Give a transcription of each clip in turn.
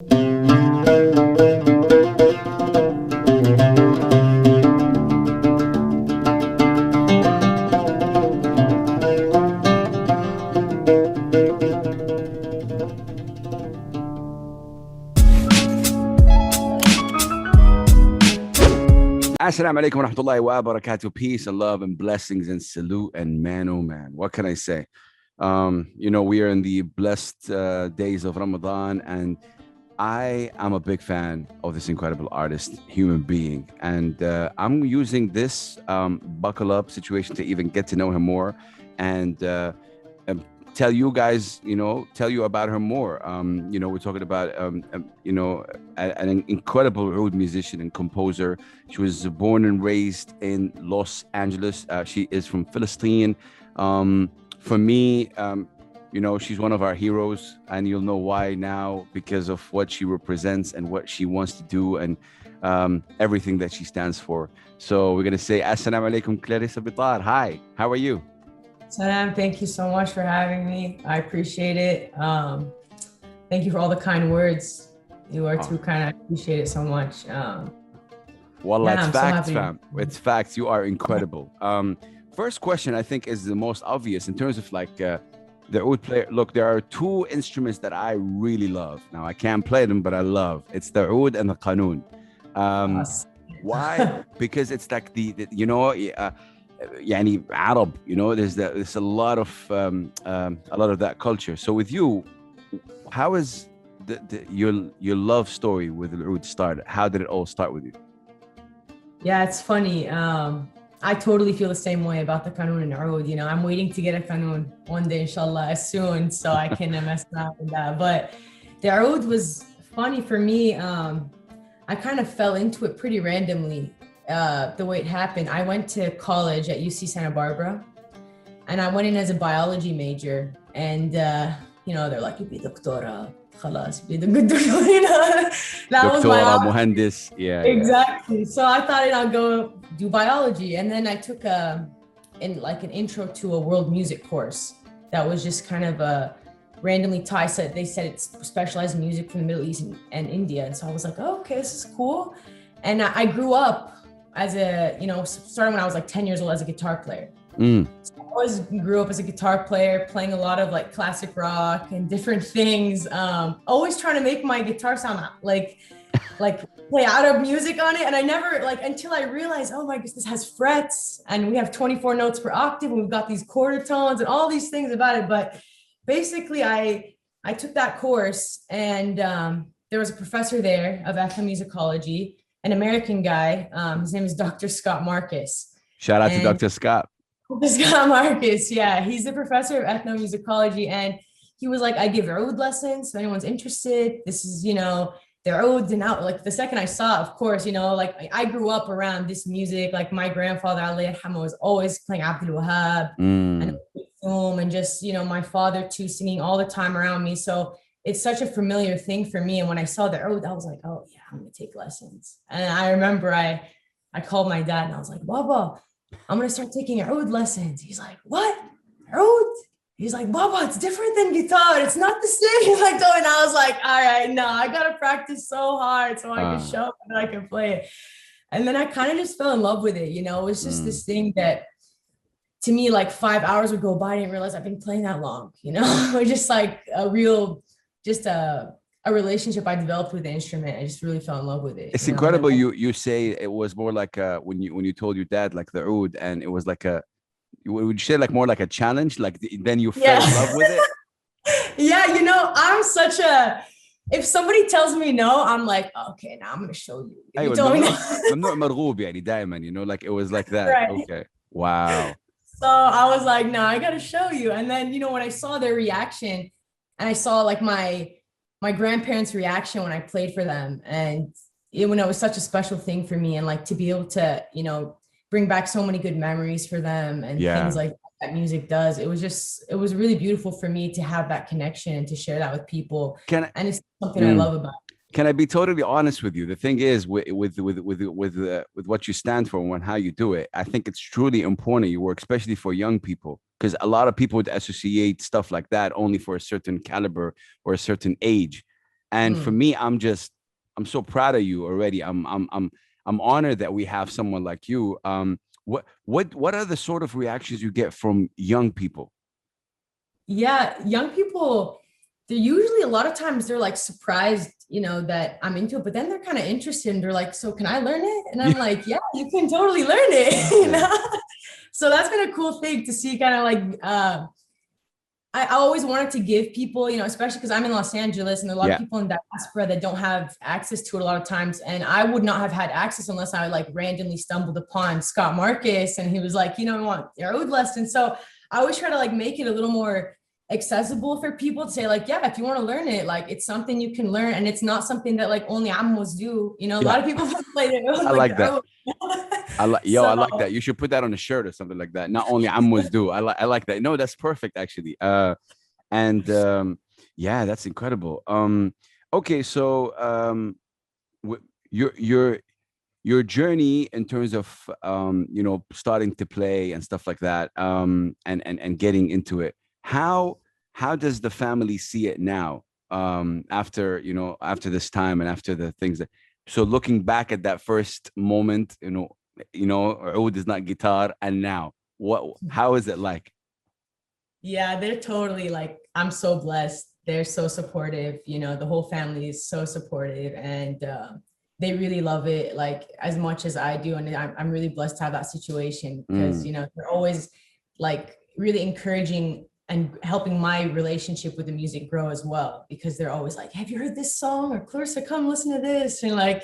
Assalamu alaikum wa rahmatullahi wa barakatuh. Peace and love and blessings and salute and man, oh man, what can I say? We are in the blessed days of Ramadan, and I am a big fan of this incredible artist, human being. And I'm using this buckle up situation to even get to know him more and tell you guys, tell you about her more. We're talking about, an incredible oud musician and composer. She was born and raised in Los Angeles. She is from Palestinian. For me, she's one of our heroes, and you'll know why now because of what she represents and what she wants to do and everything that she stands for. So we're going to say, Assalamu alaikum, Clarissa Bitar. Hi, how are you? Salam, thank you so much for having me. I appreciate it. Thank you for all the kind words. You are too kind. I appreciate it so much. Wallah, it's facts, fam. It's facts. You are incredible. First question, I think, is the most obvious in terms of like the oud player. Look, there are two instruments that I really love. Now, I can't play them, but I love. It's the oud and the qanun. Why? Because it's like يعني Arab, there's a lot of that culture. So with you, how is your love story with the oud started? How did it all start with you? Yeah, it's funny. I totally feel the same way about the qanun and oud. I'm waiting to get a qanun one day, inshallah, as soon, so I can mess around with that. But the oud was funny for me. I kind of fell into it pretty randomly. The way it happened, I went to college at UC Santa Barbara, and I went in as a biology major. And they're like, "You be doctora, khalas, be the good doctora." That was my muhandis. Yeah, exactly. So I thought I'd go do biology, and then I took an intro to a world music course that was just kind of a randomly tied. So they said it's specialized in music from the Middle East and India, and so I was like, "Oh, okay, this is cool." And I grew up as starting when I was like 10 years old as a guitar player. So I always grew up as a guitar player, playing a lot of like classic rock and different things. Always trying to make my guitar sound like play out of music on it. And I never until I realized, oh my goodness, this has frets and we have 24 notes per octave and we've got these quarter tones and all these things about it. But basically I took that course, and there was a professor there of ethnomusicology, an American guy. His name is Dr. Scott Marcus. Shout out to Dr. Scott. Scott Marcus, yeah. He's the professor of ethnomusicology, and he was like, I give oud lessons, so anyone's interested. This is, their oud and out. Like the second I saw, of course, I grew up around this music. Like my grandfather, alayhi rahmah, was always playing Abdul Wahab and just, my father too, singing all the time around me. So it's such a familiar thing for me. And when I saw the oud, I was like, oh yeah, I'm gonna take lessons. And I remember I called my dad and I was like, Baba, I'm gonna start taking oud lessons. He's like, what? Oud? He's like, Baba, it's different than guitar. It's not the same. And I was like, all right, no, I gotta practice so hard so I can show up and I can play it. And then I kind of just fell in love with it. It was just this thing that to me, like 5 hours would go by. I didn't realize I've been playing that long, It was just like a relationship I developed with the instrument. I just really fell in love with it. It's incredible. You say it was more like when you told your dad like the oud, and it was like would you say like more like a challenge? Like then you fell in love with it? Yeah, I'm such a. If somebody tells me no, I'm like, okay, now I'm gonna show you. You told me ممنوع مرغوب يعني دائما, like it was like that. Right. Okay. Wow. So I was like, no, I gotta show you. And then when I saw their reaction, and I saw like my grandparents' reaction when I played for them, and when it was such a special thing for me, and like to be able to, bring back so many good memories for them and things like that music does. It was really beautiful for me to have that connection and to share that with people. And it's something I love about it. Can I be totally honest with you? The thing is, with what you stand for and how you do it, I think it's truly important you work, especially for young people, because a lot of people would associate stuff like that only for a certain caliber or a certain age. And for Mm. me, I'm so proud of you already. I'm honored that we have someone like you. What are the sort of reactions you get from young people? Yeah, young people, they're usually a lot of times they're like surprised, that I'm into it, but then they're kind of interested and they're like, so can I learn it? And I'm Yeah, like, yeah, you can totally learn it, yeah, So that's been a cool thing to see kind of like I always wanted to give people, especially because I'm in Los Angeles and there are a lot of yeah. people in diaspora that don't have access to it a lot of times. And I would not have had access unless I like randomly stumbled upon Scott Marcus and he was like, I want your oud lesson. So I always try to like make it a little more accessible for people to say like, yeah, if you want to learn it, like it's something you can learn. And it's not something that like only Amos do. A Yeah, lot of people play their own, I like like their that. own. I So like that. You should put that on a shirt or something like that. Not only Amwas do. I like that. No, that's perfect actually. And yeah, that's incredible. Okay, so your your journey in terms of starting to play and stuff like that, and getting into it. How does the family see it now? After after this time and after the things that. So looking back at that first moment, oud is not guitar, and now what? How is it like? yeah, they're totally like, I'm so blessed. They're so supportive. The whole family is so supportive and they really love it like as much as I do. And I'm really blessed to have that situation because, Mm, they're always like really encouraging and helping my relationship with the music grow as well because they're always like, have you heard this song? Or Clarissa, come listen to this. And like,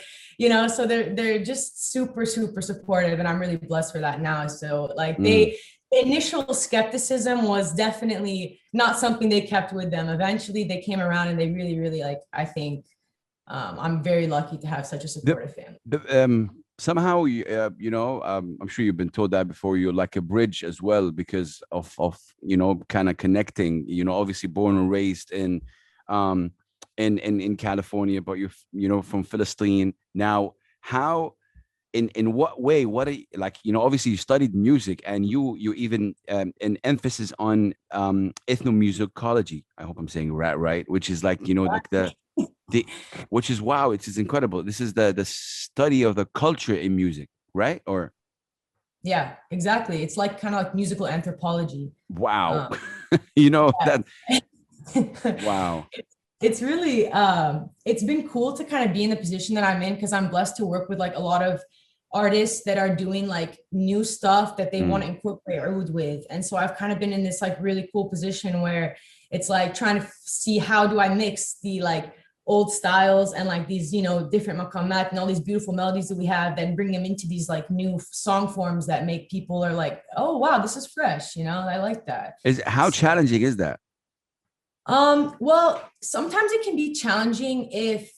so they're just super, super supportive. And I'm really blessed for that now. So like mm. initial skepticism was definitely not something they kept with them. Eventually they came around and they really, really like, I think I'm very lucky to have such a The, supportive family. somehow I'm sure you've been told that before. You're like a bridge as well because of kind of connecting. Obviously born and raised um in California, but you're from Philistine. Now, how in what way? What are like obviously you studied music and you even an emphasis on ethnomusicology. I hope I'm saying right, which is like like the which is wow, it is incredible. This is the study of the culture in music, right? Or Yeah, exactly. It's like kind of like musical anthropology. wow. Um, That yeah. wow. It's really it's been cool to kind of be in the position that I'm in because I'm blessed to work with like a lot of artists that are doing like new stuff that they want Mm, to incorporate oud with. And so I've kind of been in this like really cool position where it's like trying to see how do I mix the like old styles and like these different maqamat and all these beautiful melodies that we have, then bring them into these like new song forms that make people are like, oh wow, this is fresh, I like that. is how So challenging is that? well, sometimes it can be challenging if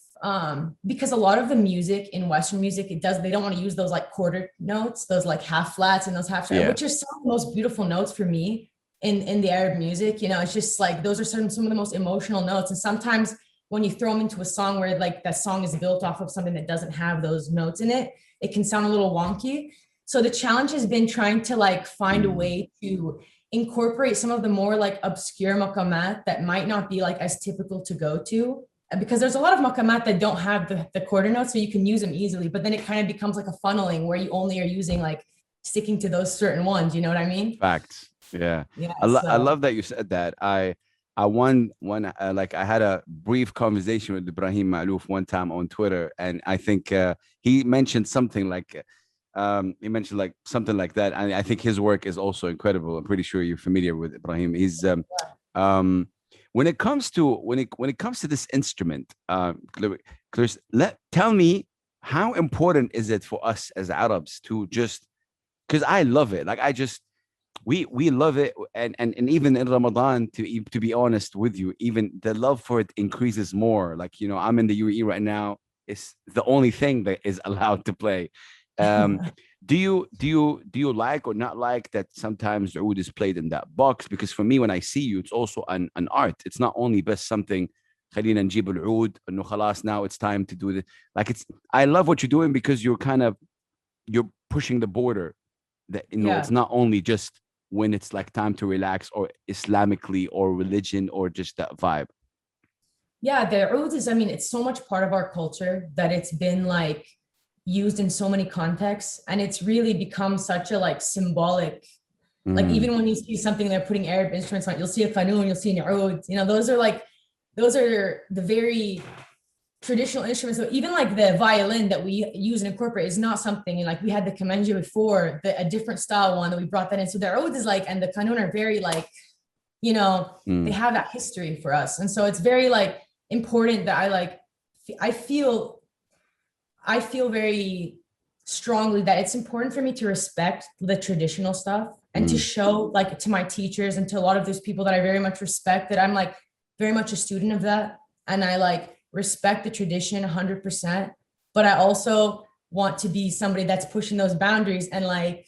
because a lot of the music in Western music, they don't want to use those like quarter notes, those like half flats and those half, Yeah. which are some of the most beautiful notes for me in the Arab music. It's just like those are some of the most emotional notes. And sometimes when you throw them into a song where like that song is built off of something that doesn't have those notes in it, it can sound a little wonky. So the challenge has been trying to like find a Mm. way to incorporate some of the more like obscure maqamat that might not be like as typical to go to because there's a lot of maqamat that don't have the quarter notes so you can use them easily, but then it kind of becomes like a funneling where you only are using like sticking to those certain ones, you know what I mean? Facts. Yeah. Yeah, I so love that you said that. I one like I had a brief conversation with Ibrahim Malouf one time on Twitter, and I think he mentioned something like he mentioned like something like that. And I think his work is also incredible. I'm pretty sure you're familiar with Ibrahim. He's um when it comes to when it comes to this instrument, Clarissa, tell me how important is it for us as Arabs to just because I love it. Like I just we love it, and even in Ramadan, to be honest with you, even the love for it increases more. Like I'm in the UAE right now. It's the only thing that is allowed to play. Um, do you like or not like that sometimes the oud is played in that box? Because for me, when I see you, it's also an art. It's not only best something. خلينا نجيب العود انه خلاص now it's time to do this. Like it's I love what you're doing because you're pushing the border that it's yeah. not only just when it's like time to relax or Islamically or religion or just that vibe. Yeah, the oud is, I mean, it's so much part of our culture that it's been like used in so many contexts, and it's really become such a like symbolic, like Mm, even when you see something they're putting Arab instruments on, you'll see a qanun, you'll see an oud, you know, those are like, those are the very traditional instruments. So even like the violin that we use and incorporate is not something, and like we had the kemanja before, a different style one that we brought that in. So the oud is like, and the qanun are very like, you know, they mm, have that history for us. And so it's very like important that I like, I feel, I feel very strongly that it's important for me to respect the traditional stuff and to mm, show like to my teachers and to a lot of those people that I very much respect that I'm like very much a student of that. And I like respect the tradition 100%. But I also want to be somebody that's pushing those boundaries and like,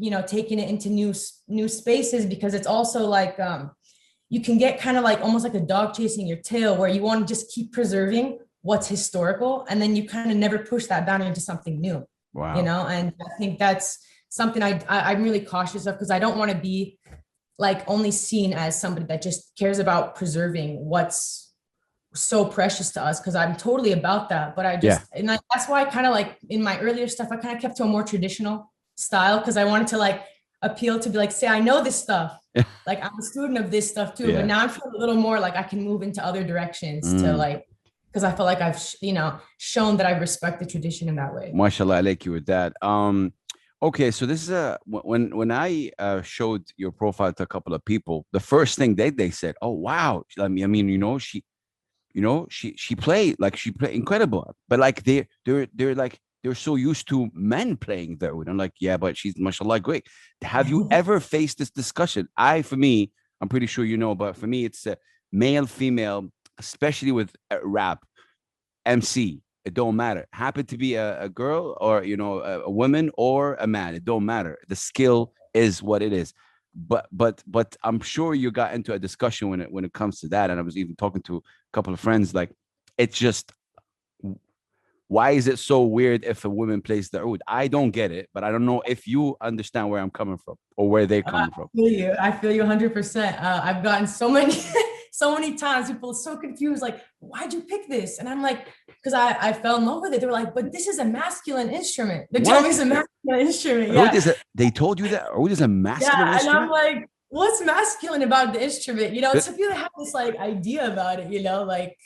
you know, taking it into new spaces, because it's also like, you can get kind of like almost like a dog chasing your tail, where you want to just keep preserving what's historical, and then you kind of never push that boundary into something new, you wow. know. And I think that's something I'm really cautious of, because I don't want to be like only seen as somebody that just cares about preserving what's so precious to us, because I'm totally about that. But I Yeah. just, and that's why I kind of like in my earlier stuff I kind of kept to a more traditional style, because I wanted to like appeal to be like, say I know this stuff, like I'm a student of this stuff too. But Yeah. now I'm feeling a little more like I can move into other directions to Mm. like, because I feel like I've you know, shown that I respect the tradition in that way. Mashallah, I like you with that. Okay, so this is a when I showed your profile to a couple of people, the first thing they said, "Oh wow!" I mean, she played like she played incredible, but like they're like they're so used to men playing the oud. I'm like, yeah, but she's mashallah great. Have you ever faced this discussion? For me, I'm pretty sure you know, but for me, it's male, female, especially with rap. MC. It don't matter. Happen to be a girl or a woman or a man. It don't matter. The skill is what it is. But I'm sure you got into a discussion when it comes to that. And I was even talking to a couple of friends. Like, it's just why is it so weird if a woman plays the oud? I don't get it, but I don't know if you understand where I'm coming from or where they're I coming from. feel you. I feel you 100%. I've gotten so many, so many times people are so confused, like, why'd you pick this? And I'm like, because I fell in love with it. They were like, but this is a masculine instrument. They told me it's What? a masculine instrument. Oud Yeah. is a, they told you that oud is a masculine Yeah. And I'm instrument? like, what's masculine about the instrument? You know, some people have this like idea about it, you know, like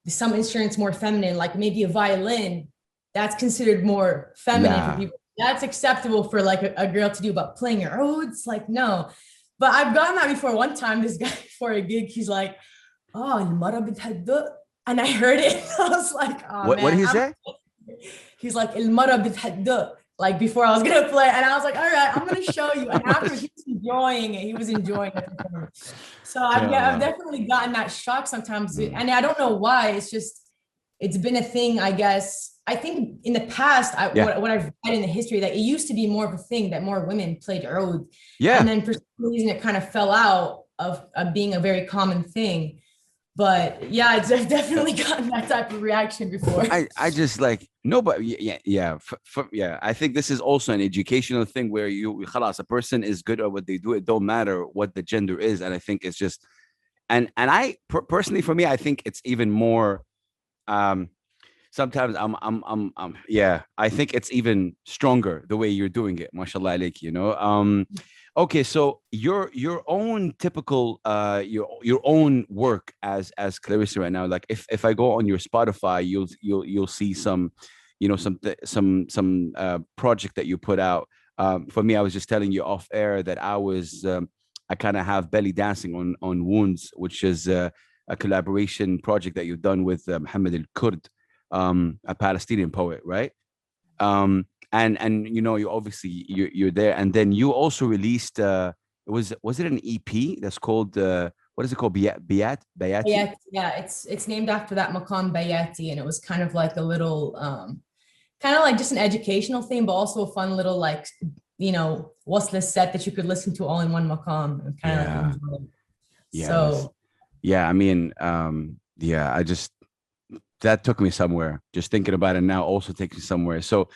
some instruments more feminine, like maybe a violin, that's considered more feminine for La. people. That's acceptable for like a girl to do, but playing her, oh, it's like, no. But I've gotten that before. One time, this guy for a gig, he's like, oh, المرأة بتهدأ. And I heard it. I was like, oh What did man. he say? He's like, المرأة بتهدأ. Like before I was gonna play, and I was like, all right, I'm gonna show you. And after he was enjoying it, he was enjoying it. So I've Yeah. definitely gotten that shock sometimes, Mm. and I don't know why. It's just it's been a thing, I guess. I think in the past, Yeah. what I've read in the history, that it used to be more of a thing that more women played oud, and Yeah. then for some reason it kind of fell out of being a very common thing. But yeah, I've definitely gotten that type of reaction before. I just like no, but yeah. I think this is also an educational thing where a person is good at what they do. It don't matter what the gender is, and I think it's just and personally for me, I think it's even more. Um, Sometimes yeah, I think it's even stronger the way you're doing it, mashallah alaik. Okay, so your own typical your own work as Clarissa right now, like if I go on your Spotify, you'll see some some project that you put out. For me, I was just telling you off air that I kind of have belly dancing on wounds, which is a collaboration project that you've done with Muhammad al-Kurd, a Palestinian poet, right? And you obviously you're there, and then you also released was it an EP that's called what is it called? Bayati? Yeah, it's named after that Maqam Bayati, and it was kind of like a little kind of like just an educational thing, but also a fun little like wasla set that you could listen to all in one maqam and kind of like Yeah, enjoy. yeah, that's So yeah. I mean, yeah, I just that took me somewhere. Just thinking about it now also takes me somewhere. So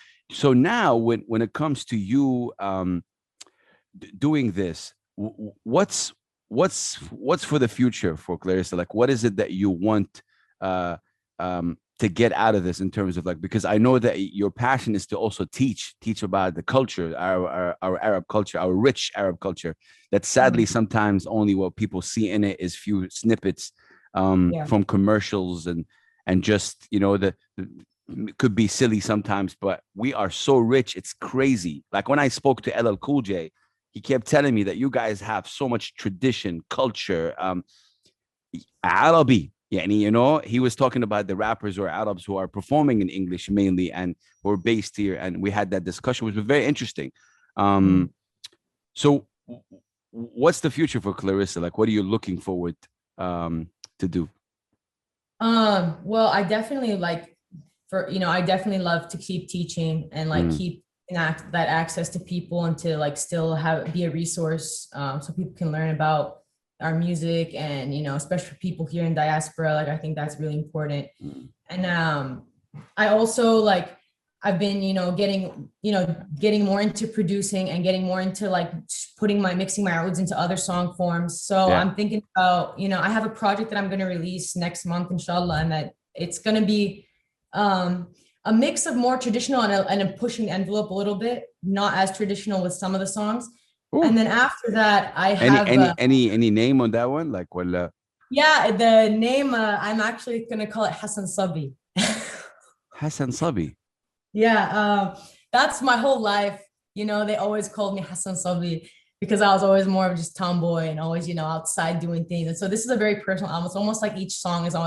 now when it comes to you doing this, what's for the future for Clarissa? Like, what is it that you want to get out of this in terms of like, because I know that your passion is to also teach about the culture, our Arab culture, our rich Arab culture, that sadly sometimes only what people see in it is few snippets from commercials and just, you know, the could be silly sometimes, but we are so rich, it's crazy. Like when I spoke to LL Cool J, he kept telling me that you guys have so much tradition, culture, Arabi. Yani, you know, he was talking about the rappers or Arabs who are performing in English mainly and who are based here. And we had that discussion, which was very interesting. So what's the future for Clarissa? Like, what are you looking forward to do? Well, I definitely I definitely love to keep teaching and like keep that access to people and to like still be a resource so people can learn about our music and, you know, especially for people here in diaspora, like I think that's really important. And I also like I've been, getting more into producing and getting more into like mixing my ouds into other song forms. So I'm thinking about, I have a project that I'm going to release next month, inshallah, and that it's going to be a mix of more traditional and pushing the envelope a little bit, not as traditional with some of the songs. Ooh. And then after that, I have any name on that one, like what? Yeah, the name I'm actually going to call it Hassan Sabi. Hassan Sabi. Yeah, that's my whole life. You know, they always called me Hassan Sabi because I was always more of just tomboy and always, outside doing things. And so this is a very personal album. It's almost like each song is on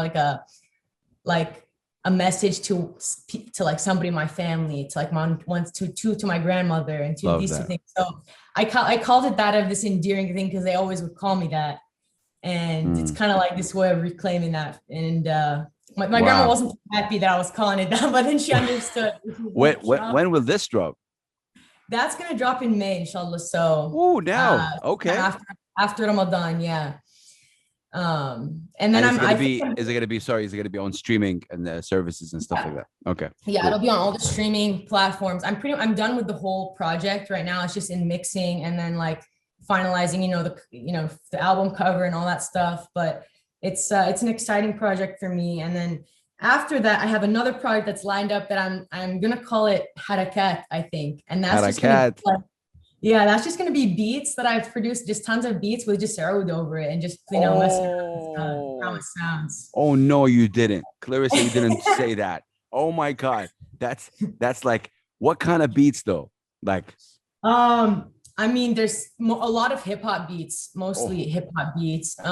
like a message to like somebody in my family, to like to my grandmother, and to these two things. So I called it that, of this endearing thing, because they always would call me that. And it's kind of like this way of reclaiming that. And my grandma wasn't happy that I was calling it that, but then she understood. When will this drop? That's gonna drop in May, inshallah. So okay. After Ramadan, yeah. And then is it gonna be on streaming and services and stuff like that? Okay. Yeah, cool. It'll be on all the streaming platforms. I'm done with the whole project right now. It's just in mixing and then like finalizing, the album cover and all that stuff. But it's an exciting project for me. And then after that, I have another project that's lined up that I'm gonna call it Harakat, I think. And that's Harakat. that's just gonna be beats that I've produced, just tons of beats with just oud over it and just messing around with how it sounds. Oh no, you didn't, Clarissa. You didn't say that. Oh my God, that's like, what kind of beats though? Like, I mean, there's a lot of hip hop beats, mostly hip hop beats. This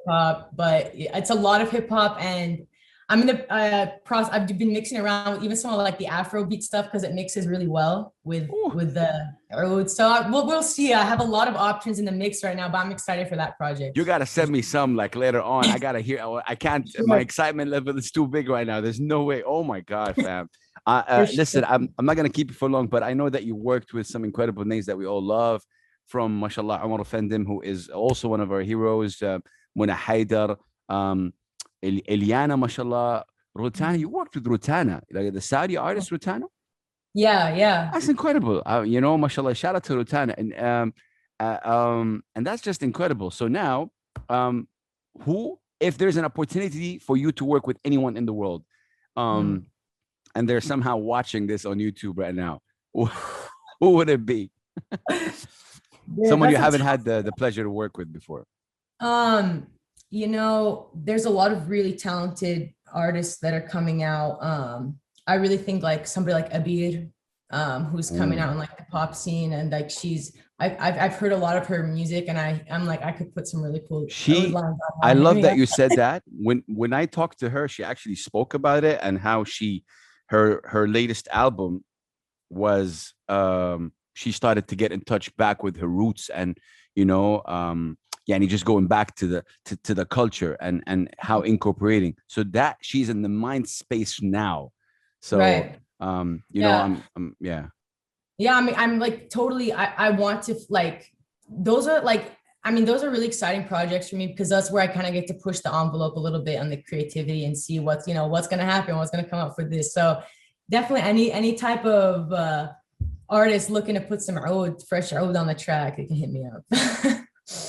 hip-hop, but it's a lot of hip hop, and I'm in the process. I've been mixing around with even some of like the Afro beat stuff because it mixes really well with the oud. So we'll see. I have a lot of options in the mix right now, but I'm excited for that project. You gotta send me some like later on. I gotta hear. I can't. My excitement level is too big right now. There's no way. Oh my God, fam. Listen, I'm not gonna keep you for long, but I know that you worked with some incredible names that we all love, from mashallah Omar Effendim, who is also one of our heroes, Muna Haidar, Eliana, mashallah, Rouhana. You worked with Rouhana, like the Saudi artist Rouhana. Yeah, that's incredible. Mashallah, shout out to Rouhana, and that's just incredible. So now, if there's an opportunity for you to work with anyone in the world, and they're somehow watching this on YouTube right now, who would it be? Someone you haven't had the pleasure to work with before. There's a lot of really talented artists that are coming out. I really think like somebody like Abir, who's coming out in like the pop scene, and like I've heard a lot of her music, and I'm like, I could put some really cool. I love that you said that. When I talked to her, she actually spoke about it and how her latest album was she started to get in touch back with her roots, and and just going back to the culture and how incorporating, so that she's in the mind space now. So I'm like totally, I want to like, those are really exciting projects for me, because that's where I kind of get to push the envelope a little bit on the creativity and see what's going to happen, what's going to come up for this. So definitely any type of artist looking to put some fresh oud on the track, they can hit me up.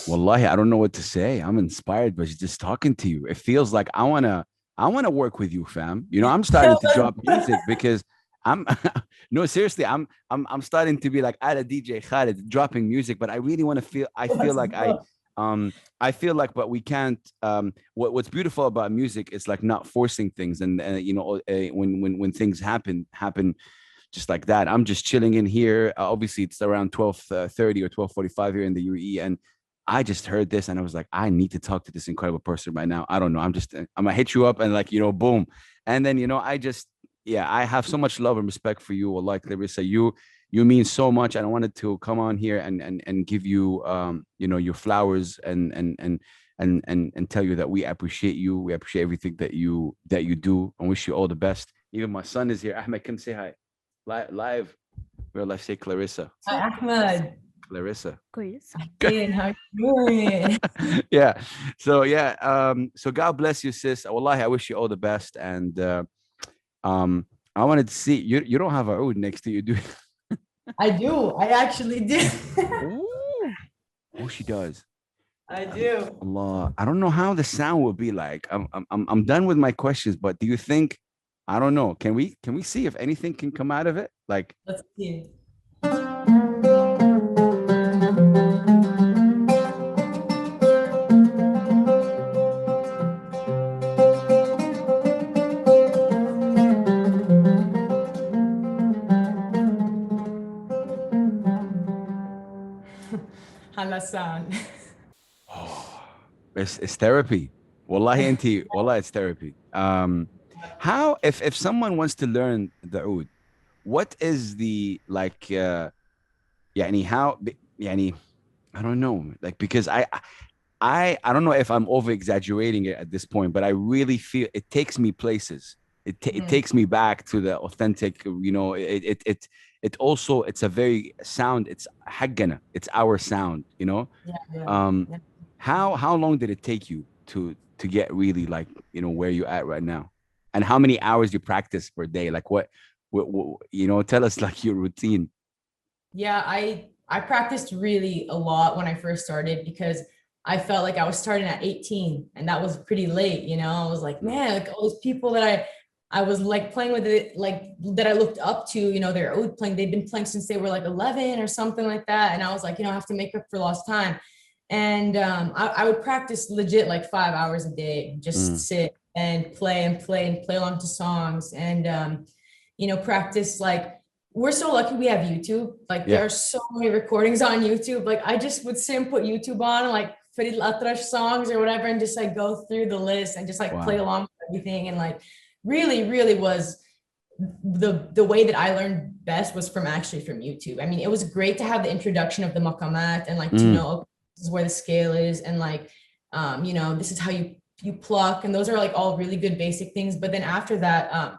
Wallahi, I don't know what to say. I'm inspired by just talking to you. It feels like I wanna work with you, fam. I'm starting to drop music because I'm no, seriously, I'm starting to be like at a DJ Khaled dropping music, but I really want to feel I feel Let's like go. I feel like, but we can't what's beautiful about music is like not forcing things, and when things happen just like that. I'm just chilling in here. Obviously, it's around 12:30 or 12:45 here in the UAE, and I just heard this, and I was like, I need to talk to this incredible person right now. I don't know. I'm gonna hit you up, and like boom, and then I just yeah, I have so much love and respect for you. Like Clarissa, you mean so much, and I wanted to come on here and give you your flowers and tell you that we appreciate you. We appreciate everything that you do, and wish you all the best. Even my son is here. Ahmed, come say hi. Live, real life. Say Clarissa. Hi, Ahmed. Clarissa. كويس. Hey, how you doing? Yeah. So yeah. So God bless you, sis. Wallahi, I wish you all the best. And um, I wanted to see you. You don't have a oud next to you, do you? I do. I actually do. Ooh. Oh, she does. I do. Allah. I don't know how the sound would be like. I'm done with my questions, but do you think? I don't know. Can we see if anything can come out of it? Like, Let's see. How that sound? oh, it's therapy. Wallahi, wallahi, it's therapy. How if someone wants to learn the oud, what is the like? يعني how يعني I don't know, like because I don't know if I'm over exaggerating it at this point, but I really feel it takes me places. It Mhm. takes me back to the authentic. It also it's a very sound. It's حقنا. It's our sound. Yeah, yeah, Um, yeah. how long did it take you to get really like where you at right now, and how many hours you practice per day? Like what tell us like your routine. Yeah, I practiced really a lot when I first started because I felt like I was starting at 18 and that was pretty late, I was like, Mm, man, like all those people that I was like playing with it, like that I looked up to, they're oud playing, they've been playing since they were like 11 or something like that. And I was like, I have to make up for lost time. And I would practice legit like 5 hours a day, just mm, sit and play and play and play along to songs and practice like we're so lucky we have YouTube. Like there yeah. are so many recordings on YouTube. Like I just would sit and put YouTube on like Farid Al-Atrash songs or whatever and just like go through the list and just like play Wow. along with everything. And like really, really was the way that I learned best was actually from YouTube. I mean, it was great to have the introduction of the maqamat and like to Mm, know, okay, this is where the scale is and like this is how you pluck, and those are like all really good basic things. But then after that,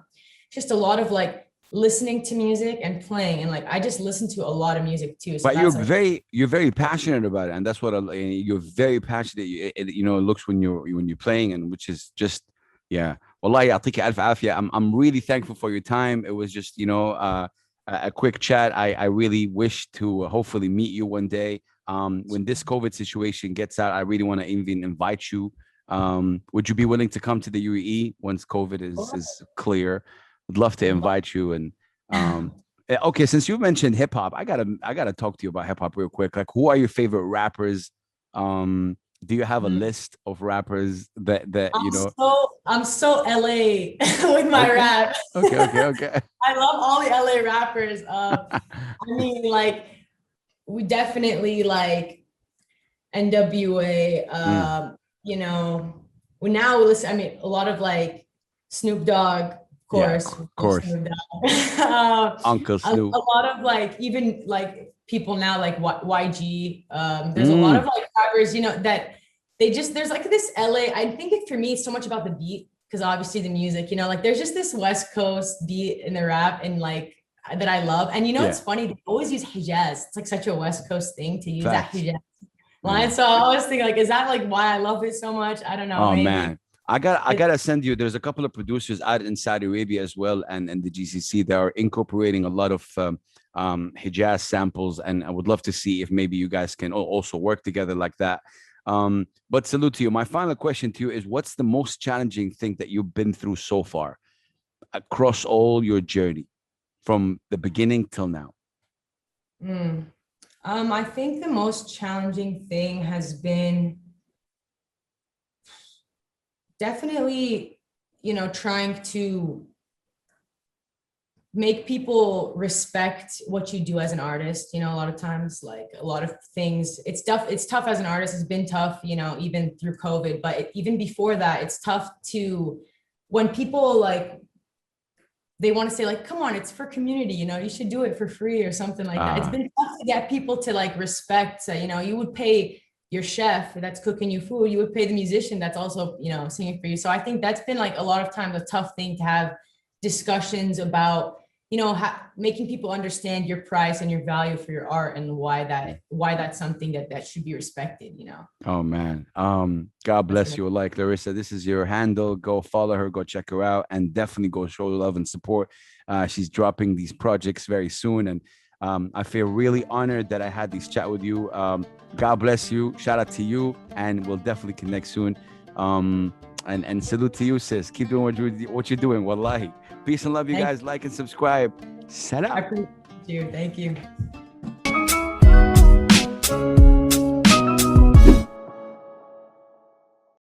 just a lot of like listening to music and playing, and like I just listen to a lot of music too, so but you're that's like very passionate about it, and that's what you're very passionate. It looks when you're playing, and which is just yeah. Wallahi, يعطيك ألف عافية. I'm really thankful for your time. It was just a quick chat. I really wish to hopefully meet you one day. When this COVID situation gets out, I really want to even invite you. Would you be willing to come to the UAE once COVID is clear? Would love to invite you. And okay, since you mentioned hip hop, I gotta talk to you about hip hop real quick. Like, who are your favorite rappers? Do you have a list of rappers that I'm so LA with my Okay, rap. okay. I love all the LA rappers. I mean, like we definitely like NWA. Mm, We now listen. I mean, a lot of like Snoop Dogg, of yeah, course. of Love course. Snoop Dogg. Uncle A Snoop. lot of like even like people now like YG. There's a lot of Mm, like rappers, that there's like this LA. I think for me it's so much about the beat because obviously the music, like there's just this West Coast beat in the rap and like that I love. And yeah, it's funny, they always use Hijaz. It's like such a West Coast thing to use that facts. Hijaz line. Yeah. So I always think like, is that like why I love it so much? I don't know, Oh maybe. man. I gotta send you. There's a couple of producers out in Saudi Arabia as well, and the GCC that are incorporating a lot of Hijaz samples, and I would love to see if maybe you guys can also work together like that. But salute to you. My final question to you is: what's the most challenging thing that you've been through so far across all your journey, from the beginning till now? I think the most challenging thing has been definitely, trying to make people respect what you do as an artist. A lot of times, like a lot of things, it's tough as an artist. It's been tough, even through COVID, but even before that, it's tough to, when people like, they want to say like, come on, it's for community, you should do it for free or something like that. It's been tough to get people to like respect, you would pay your chef that's cooking you food, you would pay the musician that's also, singing for you. So I think that's been like a lot of times a tough thing to have discussions about, making people understand your price and your value for your art and why that's something that should be respected, Oh man. God bless you. Like Clarissa, this is your handle. Go follow her, go check her out, and definitely go show love and support. She's dropping these projects very soon. And I feel really honored that I had this chat with you. God bless you. Shout out to you, and we'll definitely connect soon. And salute to you, sis. Keep doing what you're doing. Wallahi. Peace and love, you guys. Like and subscribe. Salam. I appreciate you. Thank you.